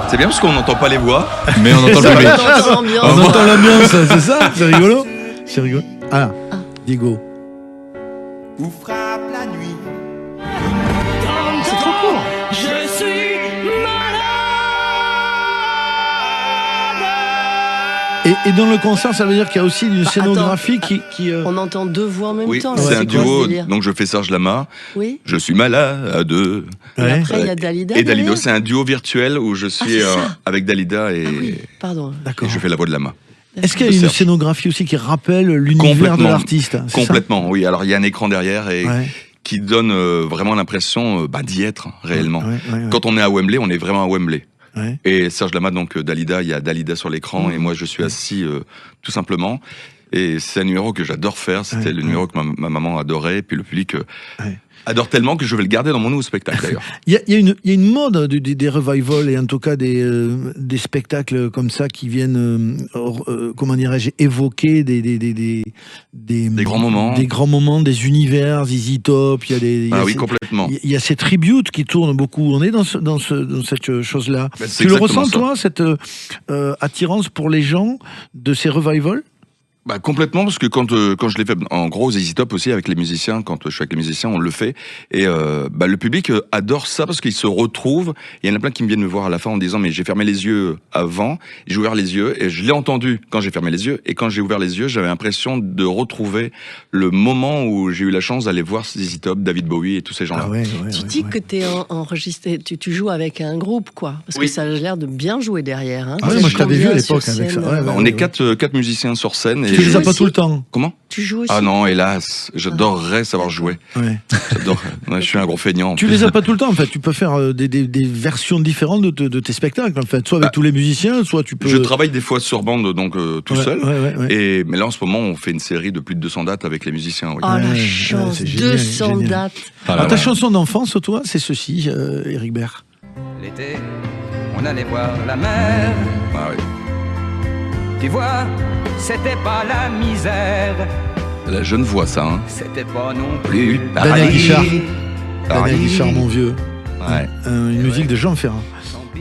C'est bien parce qu'on n'entend pas les voix, mais on entend le public. On entend l'ambiance, c'est ça? C'est rigolo. C'est rigolo. Ah, Diego. Où frappe la nuit. C'est trop court. Je suis Et dans le concert, ça veut dire qu'il y a aussi une scénographie qui On entend deux voix en même temps. Oui, c'est un duo. Donc je fais Serge Lama. Oui. Je suis malade. Et après, il y a Dalida. Et Dalida, c'est un duo virtuel où je suis avec Dalida et. Ah oui, pardon. D'accord. Et je fais la voix de Lama. Est-ce qu'il y a une scénographie aussi qui rappelle l'univers de l'artiste? Complètement, oui. Alors il y a un écran derrière et qui donne vraiment l'impression d'y être réellement. Quand on est à Wembley, on est vraiment à Wembley. Et Serge Lama, donc Dalida, il y a Dalida sur l'écran, et moi je suis assis tout simplement. Et c'est un numéro que j'adore faire, c'était le numéro que ma maman adorait, et puis le public adore tellement que je vais le garder dans mon nouveau spectacle d'ailleurs. Il y a une mode des revivals, et en tout cas des spectacles comme ça qui viennent, comment dirais-je, évoquer des grands moments. Des grands moments, des univers, ZZ Top, complètement. Il y a ces tributes qui tournent beaucoup. On est dans cette chose-là. Tu le ressens, toi, cette attirance pour les gens de ces revivals? Complètement, parce que quand je l'ai fait, en gros, ZZ Top aussi avec les musiciens, quand je suis avec les musiciens, on le fait. Et le public adore ça parce qu'ils se retrouvent. Il y en a plein qui me viennent me voir à la fin en disant mais j'ai fermé les yeux avant, j'ai ouvert les yeux et je l'ai entendu quand j'ai fermé les yeux. Et quand j'ai ouvert les yeux, j'avais l'impression de retrouver le moment où j'ai eu la chance d'aller voir ZZ Top, David Bowie et tous ces gens-là. Tu dis que t'es enregistré, tu joues avec un groupe, quoi. Parce que ça a l'air de bien jouer derrière. Hein. Moi je t'avais vu à l'époque avec ça. On est quatre musiciens sur scène. Tu les as pas tout le temps. Comment? Tu joues aussi? Ah non, hélas, j'adorerais savoir jouer. Je suis un gros feignant. Tu les as pas tout le temps, en fait. Tu peux faire des versions différentes de tes spectacles, en fait. Soit avec tous les musiciens, soit tu peux... Je travaille des fois sur bande, donc tout seul. Mais là, en ce moment, on fait une série de plus de 200 dates avec les musiciens. Oh, la chance, 200 dates. Alors, ta chanson d'enfance, toi, c'est ceci, Éric Baird. L'été, on allait voir la mer. Ah oui. Tu vois, c'était pas la misère. La jeune voix, ça, hein. C'était pas non plus Daniel Guichard. Daniel Guichard, mon vieu. Une musique de Jean Ferrat.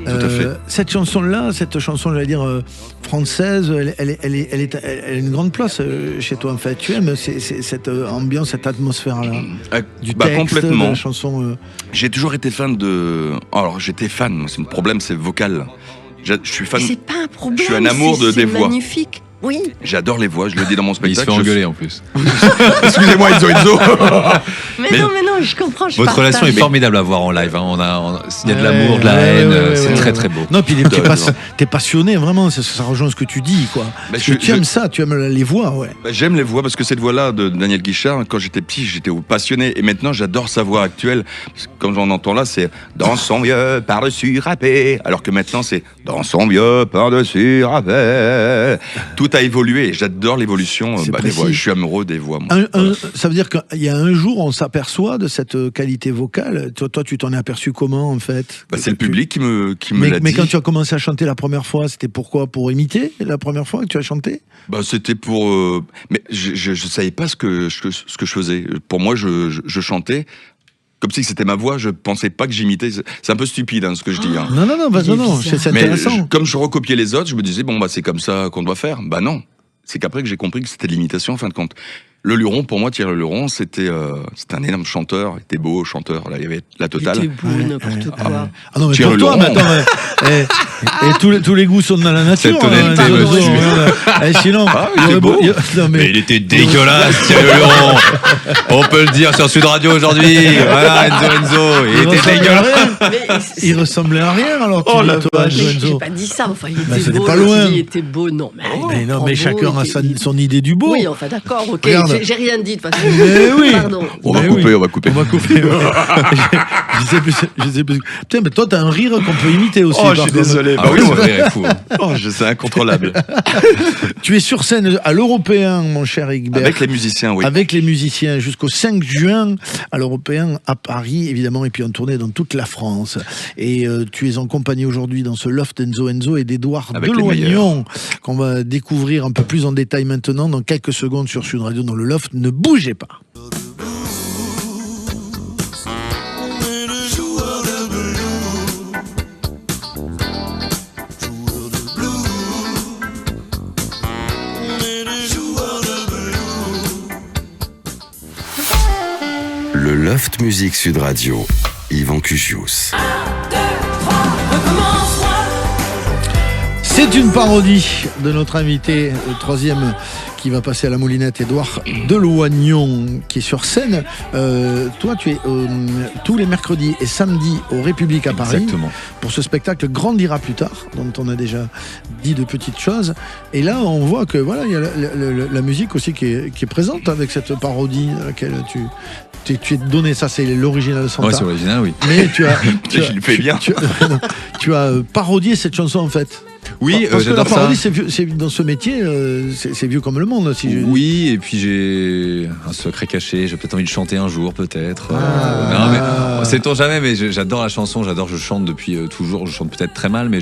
Tout à fait. Cette chanson-là, j'allais dire française, elle a une grande place chez toi, en fait. Tu aimes cette ambiance, cette atmosphère-là du texte, complètement. de la chanson. J'ai toujours été fan de... Alors, j'étais fan, c'est le problème, c'est vocal. Je suis fan. C'est pas un problème. Je suis un amour des voix. C'est magnifique. Oui. J'adore les voix, je le dis dans mon spectacle. Il se fait engueuler en plus. Excusez-moi, Enzo. Mais non, je comprends. Votre relation est formidable à voir en live. Hein. Il y a de l'amour, de la haine. C'est très très beau. Non, puis t'es passionné, vraiment. Ça rejoint ce que tu dis, quoi. Tu aimes ça, tu aimes les voix, ouais. J'aime les voix parce que cette voix-là de Daniel Guichard, quand j'étais petit, j'étais passionné. Et maintenant, j'adore sa voix actuelle. Parce que comme j'en entends là, c'est dans son vieux par-dessus râpé. Alors que maintenant, c'est dans son vieux par-dessus râpé. Tout a évolué et j'adore l'évolution des voix. Je suis amoureux des voix. Moi. Ça veut dire qu'il y a un jour, on s'aperçoit de cette qualité vocale. Toi, tu t'en es aperçu comment, en fait? C'est le public qui me l'a dit. Mais quand tu as commencé à chanter la première fois, c'était pourquoi? Pour imiter la première fois que tu as chanté? C'était pour... Mais je savais pas ce que je faisais. Pour moi, je chantais comme si c'était ma voix, je pensais pas que j'imitais. C'est un peu stupide ce que je dis. Hein. Non, c'est intéressant. Comme je recopiais les autres, je me disais, c'est comme ça qu'on doit faire. Non, c'est qu'après que j'ai compris que c'était l'imitation en fin de compte. Le Luron, pour moi, Thierry Luron, c'était un énorme chanteur, il était beau chanteur, là, il y avait la totale. Il était beau, n'importe quoi. Ah non, mais Thierry pour toi, tous les goûts sont dans la nature. Cette honnêteté, monsieur. Sinon, il était beau. Mais il était dégueulasse, Thierry Luron. On peut le dire sur Sud Radio aujourd'hui. Voilà, Enzo, il était dégueulasse. Il ressemblait à rien, alors tu dis, toi, Enzo. J'ai pas dit ça, enfin, il était beau. Pas loin. Il était beau, non. Mais chacun a son idée du beau. Oui, enfin, d'accord, ok. J'ai rien dit de toute façon. Mais oui. Pardon. On va couper. Je sais plus. Tiens, mais toi, t'as un rire qu'on peut imiter aussi. Oh, je suis désolé. Oui, mon rire est fou. C'est incontrôlable. Tu es sur scène à l'Européen, mon cher Éric Baird. Avec les musiciens, oui. Avec les musiciens, jusqu'au 5 juin à l'Européen, à Paris, évidemment, et puis en tournée dans toute la France. Et tu es en compagnie aujourd'hui dans ce loft Enzo et d'Édouard Deloignon, qu'on va découvrir un peu plus en détail maintenant, dans quelques secondes sur Sud Radio dans le loft. Ne bougez pas. Le Loft Musique Sud Radio, Yvan Cugius. C'est une parodie de notre invité, le troisième qui va passer à la moulinette, Édouard Deloignon, qui est sur scène. Toi, tu es tous les mercredis et samedis au République à Paris. Exactement. Pour ce spectacle Grandira plus tard, dont on a déjà dit de petites choses. Et là, on voit que voilà, il y a la musique aussi qui est présente avec cette parodie à laquelle tu es donné. Ça, c'est l'original Santa. Ouais, c'est l'original, oui. Mais tu as parodié cette chanson en fait. Oui, parce que la j'adore parodie, ça. c'est dans ce métier, c'est vieux comme le monde. Oui, et puis j'ai un secret caché. J'ai peut-être envie de chanter un jour, peut-être. Non, mais sait-on jamais. Mais j'adore la chanson. Je chante depuis toujours. Je chante peut-être très mal, mais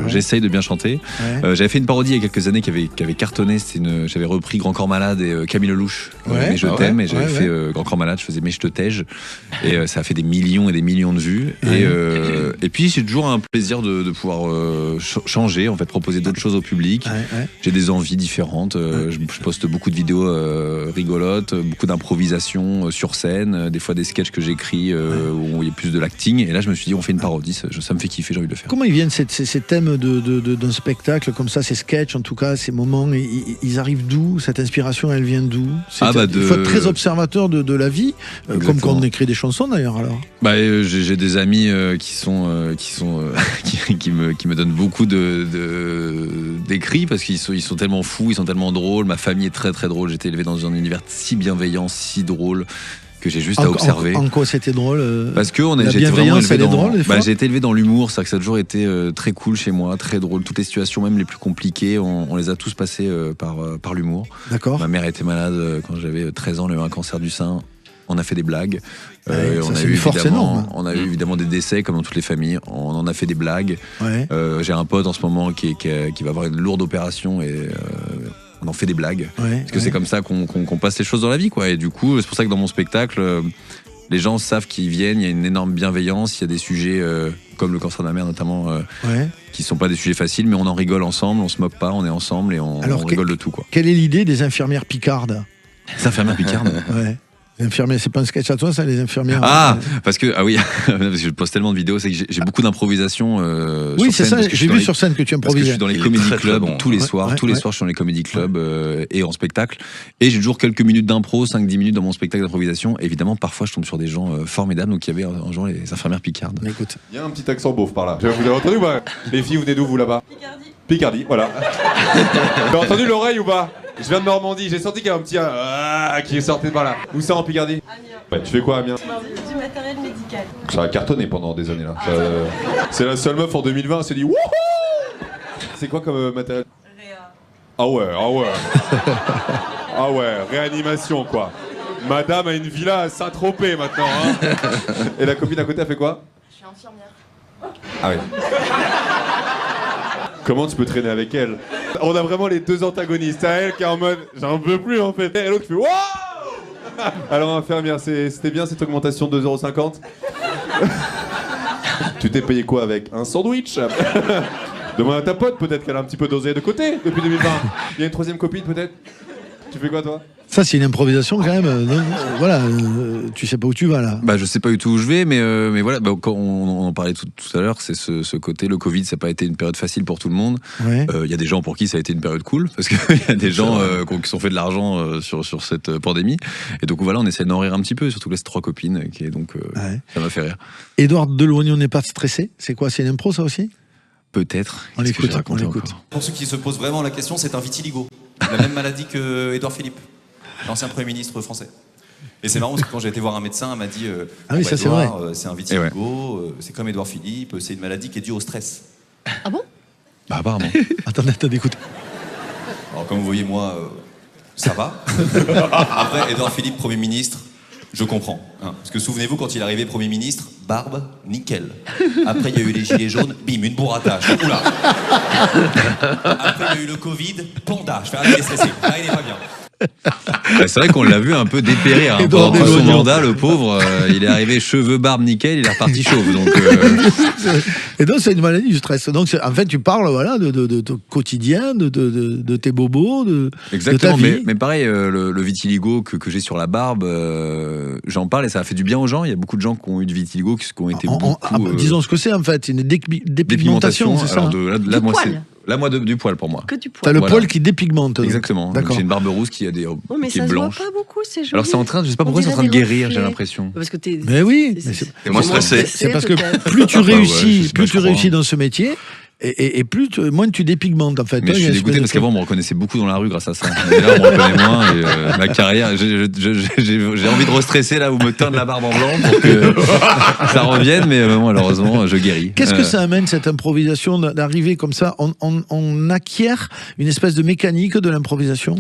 j'essaye de bien chanter. Ouais. J'avais fait une parodie il y a quelques années qui avait cartonné. J'avais repris Grand Corps Malade et Camille Lelouch. Mais je t'aime. Et j'avais fait Grand Corps Malade. Je faisais Mais je te tège. Et ça a fait des millions et des millions de vues. Et puis j'ai toujours un plaisir de pouvoir changer, en fait, proposer d'autres choses au public. J'ai des envies différentes. Je poste beaucoup de vidéos rigolotes, beaucoup d'improvisation sur scène, des fois des sketchs que j'écris où il y a plus de l'acting. Et là, je me suis dit, on fait une parodie, ça me fait kiffer, j'ai envie de le faire. Comment ils viennent ces thèmes d'un spectacle comme ça, ces sketchs, en tout cas, ces moments, ils arrivent d'où? Cette inspiration, elle vient d'où? Il faut être très observateur de la vie, comme quand on écrit des chansons d'ailleurs. Alors. J'ai des amis qui me donnent beaucoup d'écrits parce qu'ils sont tellement fous, ils sont tellement drôles. Ma famille est très très drôle. J'ai été élevé dans un univers si bienveillant, si drôle que j'ai juste à observer. En quoi c'était drôle? Parce que j'ai été élevé dans l'humour, c'est-à-dire que ça a toujours été très cool chez moi, très drôle. Toutes les situations, même les plus compliquées, on les a tous passées par l'humour. D'accord. Ma mère était malade quand j'avais 13 ans, elle a eu un cancer du sein. On a fait des blagues. On a eu évidemment des décès comme dans toutes les familles. On en a fait des blagues. J'ai un pote en ce moment qui va avoir une lourde opération et on en fait des blagues. Parce que c'est comme ça qu'on passe les choses dans la vie, quoi. Et du coup, c'est pour ça que dans mon spectacle, les gens savent qu'ils viennent. Il y a une énorme bienveillance. Il y a des sujets comme le cancer de la mère notamment qui sont pas des sujets faciles, mais on en rigole ensemble. On se moque pas. On est ensemble et on rigole de tout, quoi. Quelle est l'idée des infirmières picardes? Les infirmières picardes. Les infirmières, c'est pas un sketch à toi, ça, les infirmières? Parce que je poste tellement de vidéos, c'est que j'ai beaucoup d'improvisation. Oui, c'est ça, j'ai vu sur scène que tu improvises. Parce que je suis dans les comédie clubs tous les soirs. Tous les soirs, je suis dans les comédie clubs et en spectacle. Et j'ai toujours quelques minutes d'impro, 5-10 minutes dans mon spectacle d'improvisation. Évidemment, parfois, je tombe sur des gens formidables. Donc, il y avait un jour les infirmières picardes. Écoute. Il y a un petit accent beauf par là. Vous avez entendu ou pas? Les filles, vous venez d'où, vous, là-bas? Picardie, voilà. T'as entendu l'oreille ou pas? Je viens de Normandie, j'ai senti qu'il y a un petit qui est sorti de par là. Où ça en Picardie? Amiens. Tu fais quoi, Amiens? Du matériel médical. Ça a cartonné pendant des années là. C'est la seule meuf en 2020, elle s'est dit wouhou. C'est quoi comme matériel? Réa. Ah ouais, réanimation quoi. Madame a une villa à Saint-Tropez maintenant. Et la copine à côté, elle fait quoi? Je suis infirmière. Ah ouais. Comment tu peux traîner avec elle? On a vraiment les deux antagonistes. À elle qui est en mode j'en peux plus en fait. Et l'autre qui fait waouh. Alors infirmière, c'était bien cette augmentation de 2,50 €? Tu t'es payé quoi avec? Un sandwich? Demande à ta pote, peut-être qu'elle a un petit peu dosé de côté depuis 2020. Il y a une troisième copine peut-être? Tu fais quoi toi? Ça, c'est une improvisation quand même. Tu sais pas où tu vas là. Je sais pas du tout où je vais, mais voilà. Quand on en parlait tout à l'heure, c'est ce côté. Le Covid, ça n'a pas été une période facile pour tout le monde. Il y a des gens pour qui ça a été une période cool, parce qu'il y a des gens qui sont fait de l'argent sur cette pandémie. Et donc voilà, on essaie d'en rire un petit peu, surtout les 3 copines, qui est donc ça m'a fait rire. Édouard Deloignon n'est pas stressé? C'est quoi? C'est une impro ça aussi? Peut-être. On l'écoute. Pour ceux qui se posent vraiment la question, c'est un vitiligo. La même maladie que Édouard Philippe, l'ancien Premier ministre français. Et c'est marrant parce que quand j'ai été voir un médecin, il m'a dit ça c'est vrai. C'est un vitiligo, c'est comme Édouard Philippe, c'est une maladie qui est due au stress. Ah bon? Apparemment. Attendez, écoute. Alors comme vous voyez, moi, ça va. Après, Édouard Philippe, Premier ministre, je comprends. Parce que souvenez-vous, quand il est arrivé Premier ministre, barbe, nickel. Après, il y a eu les gilets jaunes, bim, une bourratage. Oula. Après, il y a eu le Covid, panda. Je fais il est stressé. Là, il est pas bien. C'est vrai qu'on l'a vu un peu dépérir pendant tout son mandat, le pauvre. Il est arrivé cheveux, barbe, nickel, il est reparti chauve. Donc, Et donc c'est une maladie du stress. Donc en fait tu parles de ton quotidien, de tes bobos, exactement. De ta vie. Mais pareil, le vitiligo que j'ai sur la barbe, j'en parle et ça a fait du bien aux gens. Il y a beaucoup de gens qui ont eu du vitiligo, qui ont été disons ce que c'est en fait, une dépigmentation, c'est ça. Là, moi, Là, moi, du poil pour moi. Que du poil. T'as le poil qui dépigmente. Exactement. J'ai une barbe rousse qui a des mais qui ça est se voit blanche. pas beaucoup, c'est joli. Alors c'est en train, je sais pas pourquoi c'est en train de guérir, j'ai l'impression. Parce que t'es. Mais oui. C'est moins stressé. C'est parce que plus tu réussis dans ce métier. Et moins tu dépigmentes en fait. Mais je suis dégoûté parce qu'avant on me reconnaissait beaucoup dans la rue grâce à ça. Mais là on me reconnaît moins et ma carrière, j'ai envie de restresser là ou me teindre la barbe en blanc pour que ça revienne, mais malheureusement je guéris. Qu'est-ce que ça amène cette improvisation d'arriver comme ça, on acquiert une espèce de mécanique de l'improvisation?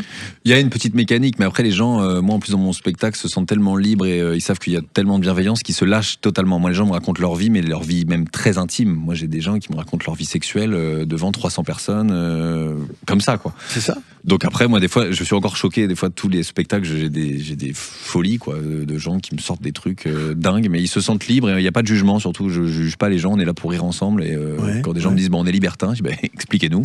Il y a une petite mécanique, mais après les gens, moi en plus dans mon spectacle, se sentent tellement libres et ils savent qu'il y a tellement de bienveillance qu'ils se lâchent totalement. Moi les gens me racontent leur vie, mais leur vie même très intime. Moi j'ai des gens qui me racontent leur vie sexuelle devant 300 personnes comme ça quoi. C'est ça. Donc après moi des fois je suis encore choqué des fois de tous les spectacles, j'ai des folies quoi de gens qui me sortent des trucs dingues, mais ils se sentent libres et il n'y a pas de jugement, surtout je juge pas les gens, on est là pour rire ensemble et quand des gens me disent bon on est libertin, je dis expliquez-nous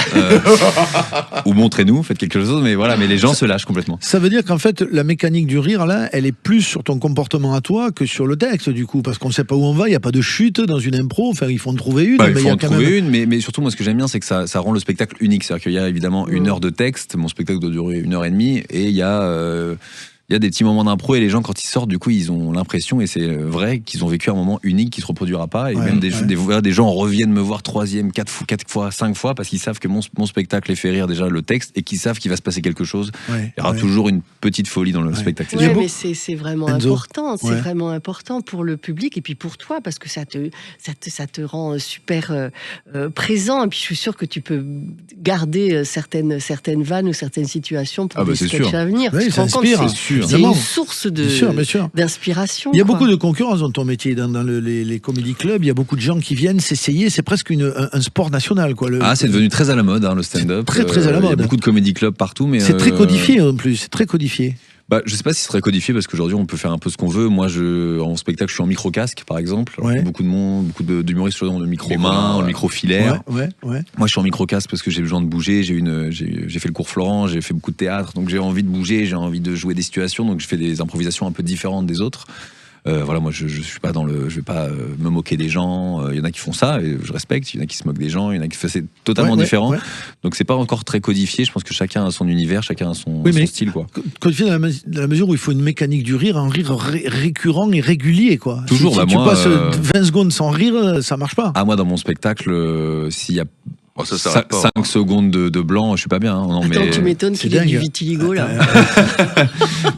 ou montrez-nous, faites quelque chose, mais voilà, mais les gens se lâchent complètement. Ça veut dire qu'en fait la mécanique du rire là elle est plus sur ton comportement à toi que sur le texte du coup, parce qu'on sait pas où on va, il y a pas de chute dans une impro, enfin il faut en trouver une. Il faut en trouver une, mais surtout moi ce que j'aime bien c'est que ça rend le spectacle unique, c'est-à-dire qu'il y a évidemment une heure de texte, mon spectacle doit durer 1h30 et il y a des petits moments d'impro et les gens quand ils sortent du coup ils ont l'impression, et c'est vrai, qu'ils ont vécu un moment unique qui se reproduira pas, et même des gens reviennent me voir 3e, 4 fois, 5 fois parce qu'ils savent que mon spectacle les fait rire déjà le texte et qu'ils savent qu'il va se passer quelque chose. Il y aura toujours une petite folie dans le spectacle. Mais c'est vraiment important, c'est vraiment important pour le public et puis pour toi parce que ça te rend super présent, et puis je suis sûr que tu peux garder certaines vannes ou certaines situations pour des sketchs à venir. Oui, ça inspire. C'est une source d'inspiration. Il y a beaucoup de concurrence dans ton métier, dans les comédie clubs. Il y a beaucoup de gens qui viennent s'essayer. C'est presque un sport national, quoi. C'est devenu très à la mode, le stand-up. Très à la mode. Il y a beaucoup de comédie clubs partout, mais c'est très codifié en plus. C'est très codifié. Je sais pas si c'est très codifié parce qu'aujourd'hui on peut faire un peu ce qu'on veut. Moi en spectacle je suis en micro-casque par exemple. Beaucoup de monde, beaucoup d'humoristes ont le micro-main, le micro-filaire. Moi je suis en micro-casque parce que j'ai besoin de bouger. J'ai fait le cours Florent, j'ai fait beaucoup de théâtre, donc j'ai envie de bouger, j'ai envie de jouer des situations, donc je fais des improvisations un peu différentes des autres. Voilà, moi je suis pas je vais pas me moquer des gens. Il y en a qui font ça et je respecte. Il y en a qui se moquent des gens, il y en a qui font, c'est totalement différent. Donc c'est pas encore très codifié. Je pense que chacun a son univers, chacun a son style quoi. Codifié dans la mesure où il faut une mécanique du rire, un rire récurrent et régulier quoi. Toujours. Si tu passes 20 secondes sans rire, ça marche pas. Moi dans mon spectacle, s'il y a 5 secondes de blanc, je suis pas bien. Non, Attends, tu m'étonnes qu'il ait du vitiligo là.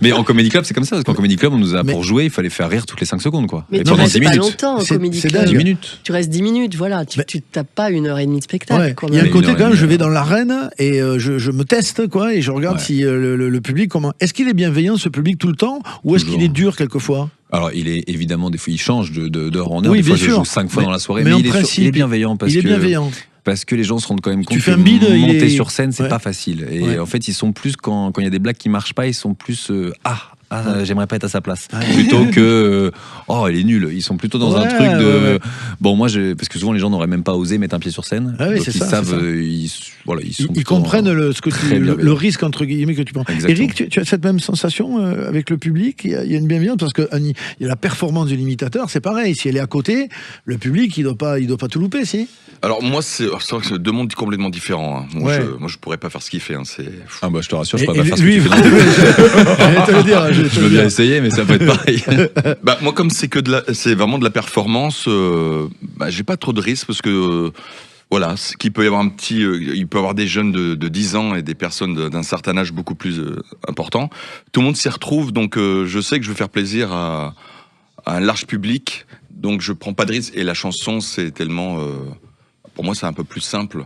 Mais en Comédie Club, c'est comme ça, parce qu'en Comédie Club, on nous a pour jouer, il fallait faire rire toutes les 5 secondes quoi. Mais et tu restes pas longtemps en Comédie Club. 10 minutes. Tu restes 10 minutes, voilà. Tu tapes pas 1h30 de spectacle. Il y a un côté quand même, je vais dans l'arène et je me teste quoi, et je regarde si le public, comment. Est-ce qu'il est bienveillant ce public tout le temps, ou est-ce qu'il est dur quelquefois? Alors, il est évidemment, des fois, il change d'heure en heure. Oui, des fois, bien je sûr. joue 5 fois dans la soirée, mais il est bienveillant parce que les gens se rendent quand même compte que monter sur scène, c'est pas facile. Et en fait, ils sont plus, quand il y a des blagues qui marchent pas, ils sont plus j'aimerais pas être à sa place. Plutôt que il est nul. Ils sont plutôt dans un truc de bon, moi parce que souvent les gens n'auraient même pas osé mettre un pied sur scène. Donc ils savent, ils comprennent le risque entre guillemets que tu prends. Eric, tu as cette même sensation avec le public? Il y a une bienveillance parce que il y a la performance de l'imitateur, c'est pareil. Si elle est à côté, le public il doit pas tout louper, si. Alors moi c'est vrai que c'est deux mondes complètement différents. Moi je pourrais pas faire ce qu'il fait. Je te rassure, je pourrais pas faire ce qu'il fait. Je te le dire. Je veux bien essayer, mais ça peut être pareil. Moi, comme c'est vraiment de la performance, j'ai pas trop de risques parce que qu'il peut y avoir il peut y avoir des jeunes de 10 ans et des personnes d'un certain âge beaucoup plus important. Tout le monde s'y retrouve, donc je sais que je veux faire plaisir à un large public, donc je prends pas de risques. Et la chanson, c'est tellement, pour moi, c'est un peu plus simple.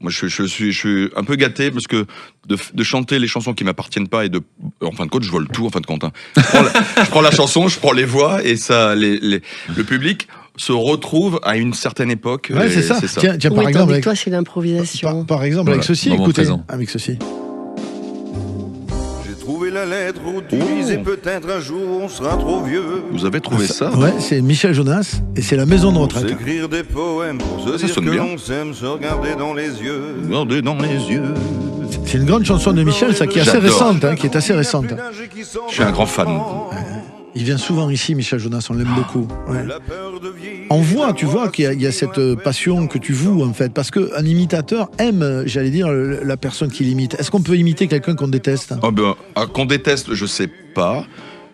Moi, je suis un peu gâté parce que de chanter les chansons qui m'appartiennent pas en fin de compte, je vole tout en fin de compte. Je prends la chanson, je prends les voix et ça, le public se retrouve à une certaine époque. C'est ça. Tiens, par exemple, avec toi, c'est l'improvisation. Par exemple, avec ceci, écoutez, avec ceci. Trouver la lettre où tu disais peut-être un jour on sera trop vieux. Vous avez trouvé ça? Ouais, c'est Michel Jonas et c'est la maison de retraite. S'écrire des poèmes pour se dire que l'on s'aime, se regarder dans les yeux. Regarder dans les yeux. C'est une grande chanson de Michel, ça qui est assez récente, qui est assez récente. Je suis un grand fan. Il vient souvent ici, Michel Jonas, on l'aime beaucoup. Ouais. On voit, tu vois, qu'il y a cette passion que tu voues, en fait. Parce qu'un imitateur aime, j'allais dire, la personne qu'il imite. Est-ce qu'on peut imiter quelqu'un qu'on déteste ? Qu'on déteste, je sais pas.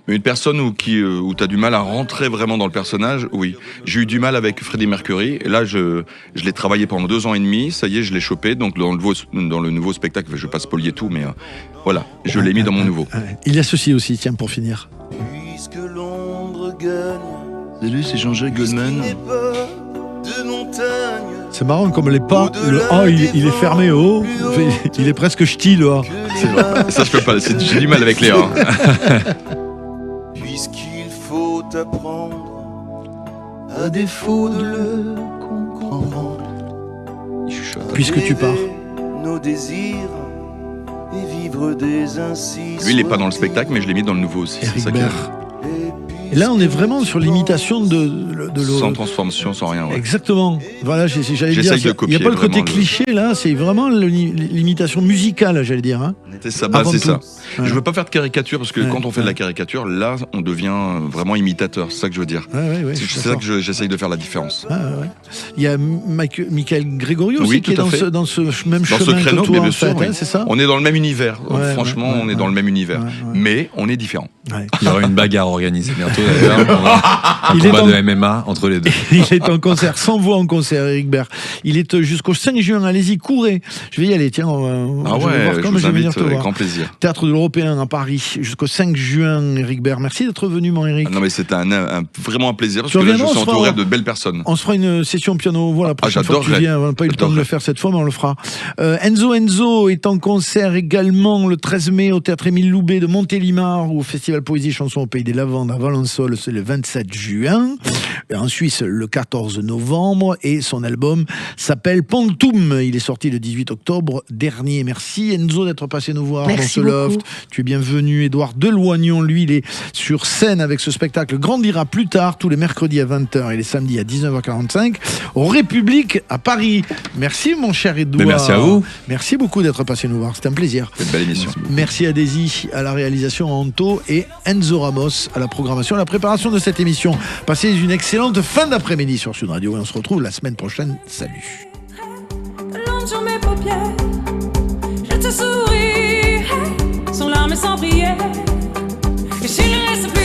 Mais une personne où tu as du mal à rentrer vraiment dans le personnage, oui. J'ai eu du mal avec Freddie Mercury. Et là, je l'ai travaillé pendant 2 ans et demi. Ça y est, je l'ai chopé. Donc, dans le nouveau spectacle, je ne vais pas spolier tout, mais voilà, je l'ai mis dans mon nouveau. Il y a ceci aussi, tiens, pour finir. Puisque l'ombre gagne. Salut, c'est Jean-Jacques Goldman. C'est marrant comme les pas, le A il est fermé au haut, il est presque ch'ti le A. C'est vrai. Ça je peux pas, j'ai du mal avec les A. Puisqu'il faut apprendre, à défaut de le comprendre. Puisque tu pars. Nos désirs et vivre des incisions. Lui il est pas dans le spectacle mais je l'ai mis dans le nouveau aussi. Eric Bert. Et là, on est vraiment sur l'imitation de sans transformation, sans rien. Ouais. Exactement. Voilà, j'allais dire. Il n'y a pas le côté cliché là, c'est vraiment l'imitation musicale, j'allais dire. Hein. C'est ça. C'est ça. Ouais. Je veux pas faire de caricature parce que quand on fait de la caricature, là, on devient vraiment imitateur. C'est ça que je veux dire. C'est ça que j'essaye de faire la différence. Il y a Michael Gregorio aussi qui est dans ce même chemin ce créneau, que toi, bien sûr, c'est ça. On est dans le même univers. Franchement, on est dans le même univers, mais on est différents. Il y aura une bagarre organisée bientôt d'ailleurs. Un combat de MMA entre les deux. Il est en concert, sans voix en concert, Eric Bert. Il est jusqu'au 5 juin, allez-y, courez. Je vais y aller, tiens. Je vous invite avec grand plaisir. Théâtre de l'Européen à Paris, jusqu'au 5 juin, Eric Bert. Merci d'être venu, mon Eric. Non mais c'était vraiment un plaisir, parce que là je suis entouré de belles personnes. On se fera une session piano, voilà, la prochaine fois que tu viens. On n'a pas eu le temps de le faire cette fois, mais on le fera. Enzo est en concert également le 13 mai au Théâtre Émile Loubet de Montélimar, ou au Festival Poésie et Chansons au Pays des Lavandes à Valençol, c'est le 27 juin. Et en Suisse, le 14 novembre. Et son album s'appelle Pontum. Il est sorti le 18 octobre dernier. Merci Enzo d'être passé nous voir dans ce loft. Tu es bienvenu. Édouard Deloignon, lui, il est sur scène avec ce spectacle Grandira plus tard, tous les mercredis à 20h et les samedis à 19h45 au République à Paris. Merci mon cher Édouard. Merci à vous. Merci beaucoup d'être passé nous voir. C'était un plaisir. C'est une belle émission. Merci à Daisy à la réalisation, Anto et Enzo Ramos à la programmation, à la préparation de cette émission. Passez une excellente fin d'après-midi sur Sud Radio et on se retrouve la semaine prochaine. Salut. L'ombre sur mes paupières, je te souris, sans larmes et sans prière. Et j'irai